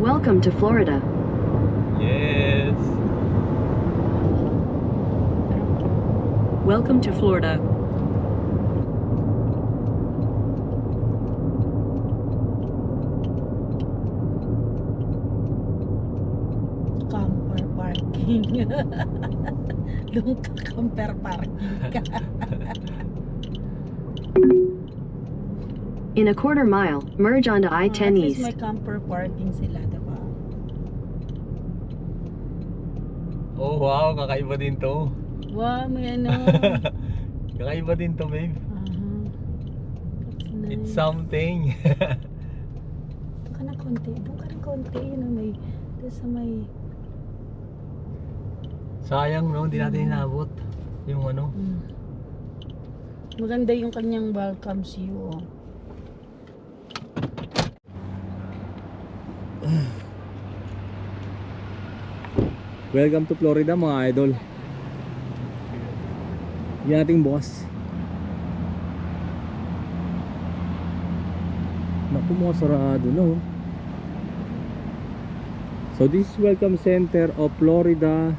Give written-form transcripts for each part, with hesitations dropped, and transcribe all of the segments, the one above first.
Welcome to Florida. Yes. Welcome to Florida. Camper parking. Doon ka camper parking ka. In a quarter mile, merge onto I-10 At least East. may camper parking sila, diba? Oh wow, kakaiba din to. Wow, may ano. Kakaiba din to, babe. That's nice. It's something. Doon ka na konti. Doon ka na konti. Yun ang may, doon sa may, Sayang no, hindi natin inabot yung ano. maganda yung kanyang welcomes you. Oh. Welcome to Florida mga idol. Yung ating boss. Naku, mga sarado na oh. So this is welcome center of Florida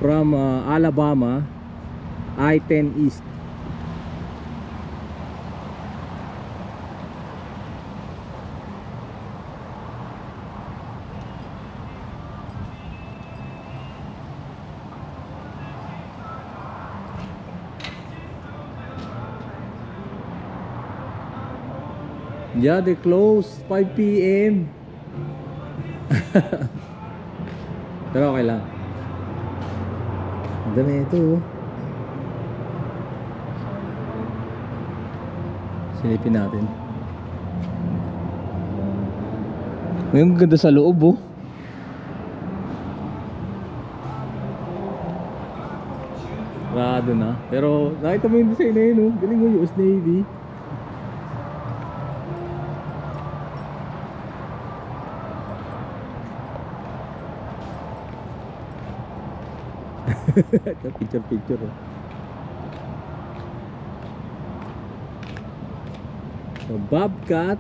from Alabama, I-10 East. Yeah, they close 5 PM. Pero okay lang. Ang dami ito oh. Silipin natin. Ngayon ganda sa loob oh. Rado na. Pero nakita mo yung design na yun oh. Galing mo, US Navy. Picture oh. So, bobcat,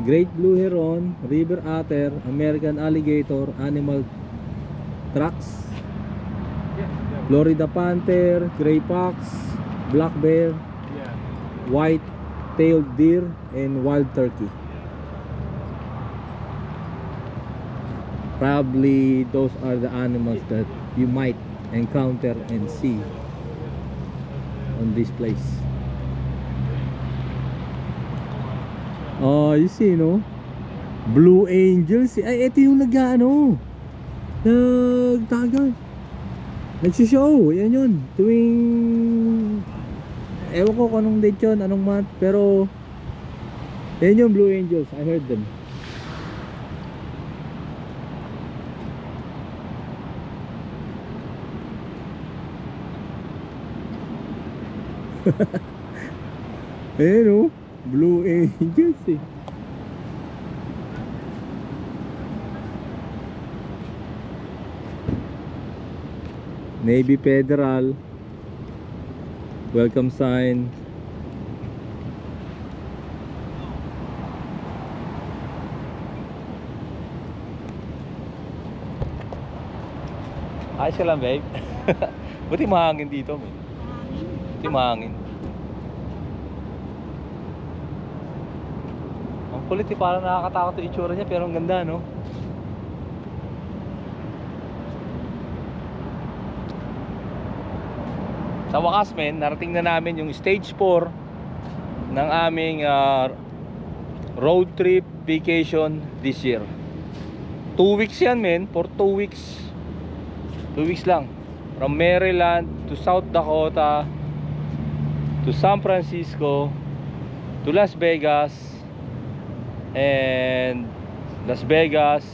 great blue heron, river otter, American alligator, animal tracks, Florida panther, gray fox, black bear, white-tailed deer, and wild turkey. Probably those are the animals that you might encounter and see on this place. Oh, you see, no? Blue Angels. Ay, ito yung nag-ano, nagsishow. Yan yun. Tuwing, ewan ko kung anong date yun, anong month, pero yan yung Blue Angels. I heard them. Ayan o, Blue Angels eh. Navy Federal, welcome sign. Ayos ka lang, babe. Buti mahangin dito, babe. Buti mahangin. Ang kulit eh, parang nakakatakot yung itsura niya, pero ang ganda, no? Sa wakas, men, narating na namin yung stage 4 ng aming road trip vacation this year. 2 weeks yan, men, for 2 weeks. 2 weeks lang. From Maryland to South Dakota to San Francisco to Las Vegas and Las Vegas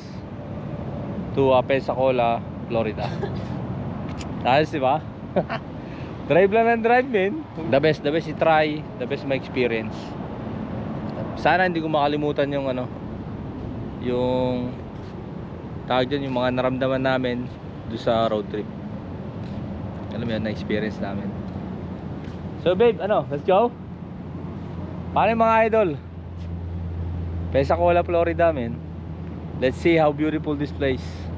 to Pensacola, Florida. Ayos, diba? Drive lang ng drive, men. The best i-try, the best ma-experience. Sana hindi ko makalimutan yung ano, yung tawag dyan, yung mga naramdaman namin doon sa road trip. Alam mo yan, na-experience namin. So babe, ano, let's go. Paano yung mga idol? Pensacola, Florida, men. Let's see how beautiful this place.